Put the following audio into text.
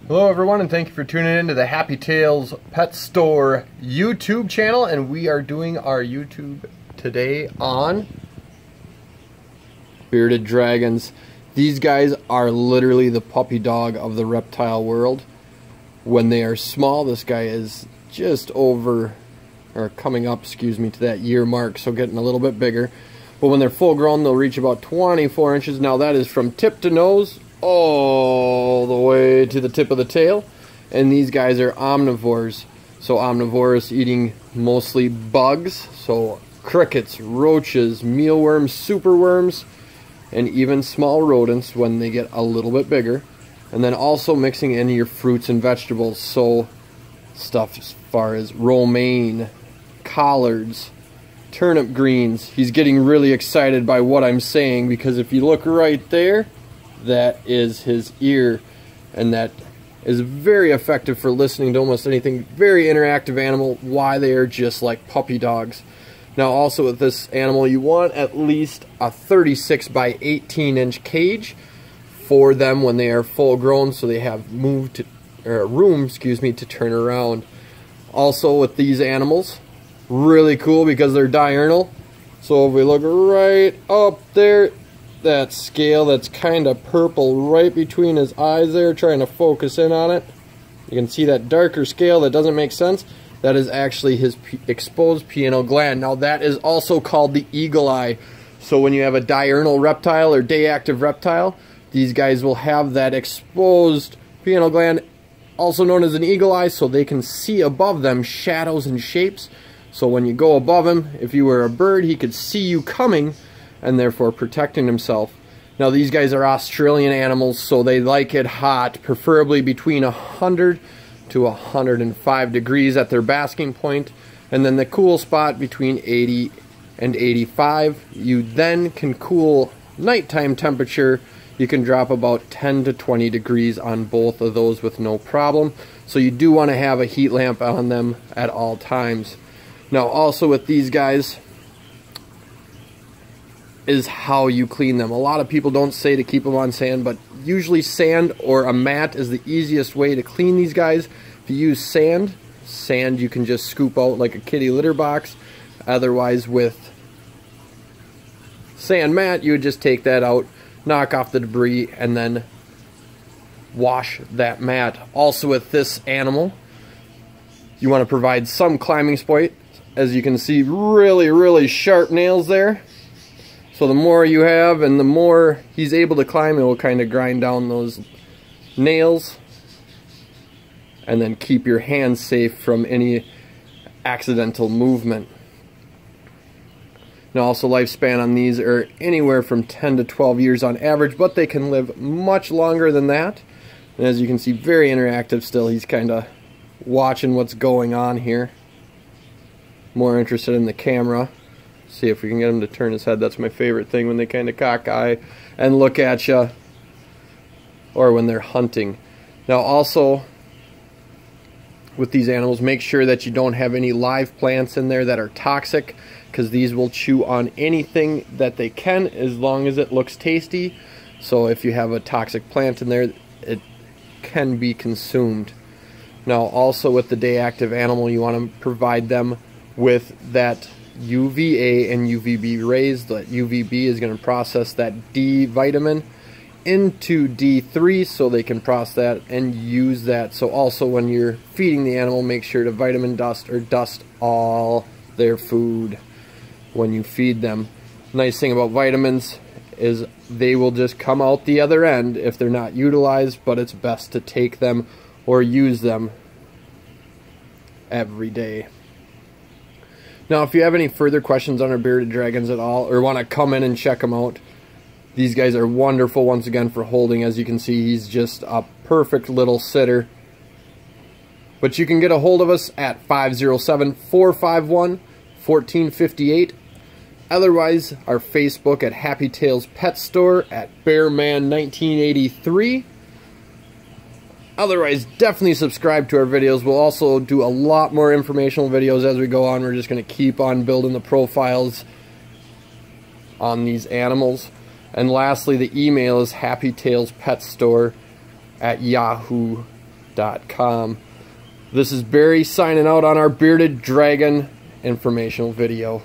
Hello everyone, and thank you for tuning in to the Happy Tales Pet Store YouTube channel. And we are doing our YouTube today on bearded dragons. These guys are literally the puppy dog of the reptile world. When they are small, this guy is just over, or coming up, excuse me, to that year mark, so getting a little bit bigger. But when they're full grown, they'll reach about 24 inches. Now that is from tip to nose all the way to the tip of the tail. And these guys are omnivores. So omnivorous, eating mostly bugs, so crickets, roaches, mealworms, superworms, and even small rodents when they get a little bit bigger. And then also mixing in your fruits and vegetables, so stuff as far as romaine, collards, turnip greens. He's getting really excited by what I'm saying, because if you look right there, that is his ear, and that is very effective for listening to almost anything. Very interactive animal, why they are just like puppy dogs. Now also with this animal, you want at least a 36 by 18 inch cage for them when they are full grown, so they have room, excuse me, to turn around. Also with these animals, really cool because they're diurnal. So if we look right up there, that scale that's kind of purple right between his eyes there, trying to focus in on it, you can see that darker scale that doesn't make sense. That is actually his exposed pineal gland. Now that is also called the eagle eye. So when you have a diurnal reptile or day active reptile, these guys will have that exposed pineal gland, also known as an eagle eye, so they can see above them shadows and shapes. So when you go above him, if you were a bird, he could see you coming and therefore protecting himself. Now these guys are Australian animals, so they like it hot, preferably between 100 to 105 degrees at their basking point, and then the cool spot between 80 and 85. You then can cool nighttime temperature. You can drop about 10 to 20 degrees on both of those with no problem. So you do want to have a heat lamp on them at all times. Now also with these guys is how you clean them. A lot of people don't say to keep them on sand, but usually sand or a mat is the easiest way to clean these guys. If you use sand you can just scoop out like a kitty litter box. Otherwise with sand mat, you would just take that out, knock off the debris, and then wash that mat. Also with this animal, you want to provide some climbing support. As you can see, really sharp nails there. So the more you have and the more he's able to climb, it will kind of grind down those nails and then keep your hands safe from any accidental movement. Now also lifespan on these are anywhere from 10 to 12 years on average, but they can live much longer than that. And as you can see, very interactive still. He's kind of watching what's going on here. More interested in the camera. See if we can get him to turn his head. That's my favorite thing, when they kind of cockeye and look at you, or when they're hunting. Now also with these animals, make sure that you don't have any live plants in there that are toxic, because these will chew on anything that they can as long as it looks tasty. So if you have a toxic plant in there, it can be consumed. Now also with the day active animal, you want to provide them with that UVA and UVB rays. The UVB is going to process that D vitamin into D3, so they can process that and use that. So also when you're feeding the animal, make sure to vitamin dust or dust all their food when you feed them. Nice thing about vitamins is they will just come out the other end if they're not utilized, but it's best to take them or use them every day. Now if you have any further questions on our bearded dragons at all, or want to come in and check them out, these guys are wonderful once again for holding. As you can see, he's just a perfect little sitter. But you can get a hold of us at 507-451-1458. Otherwise, our Facebook at Happy Tales Pet Store, at Bearman1983. Otherwise, definitely subscribe to our videos. We'll also do a lot more informational videos as we go on. We're just going to keep on building the profiles on these animals. And lastly, the email is happytalespetstore@yahoo.com. informational.com. This is Barry signing out on our bearded dragon informational video.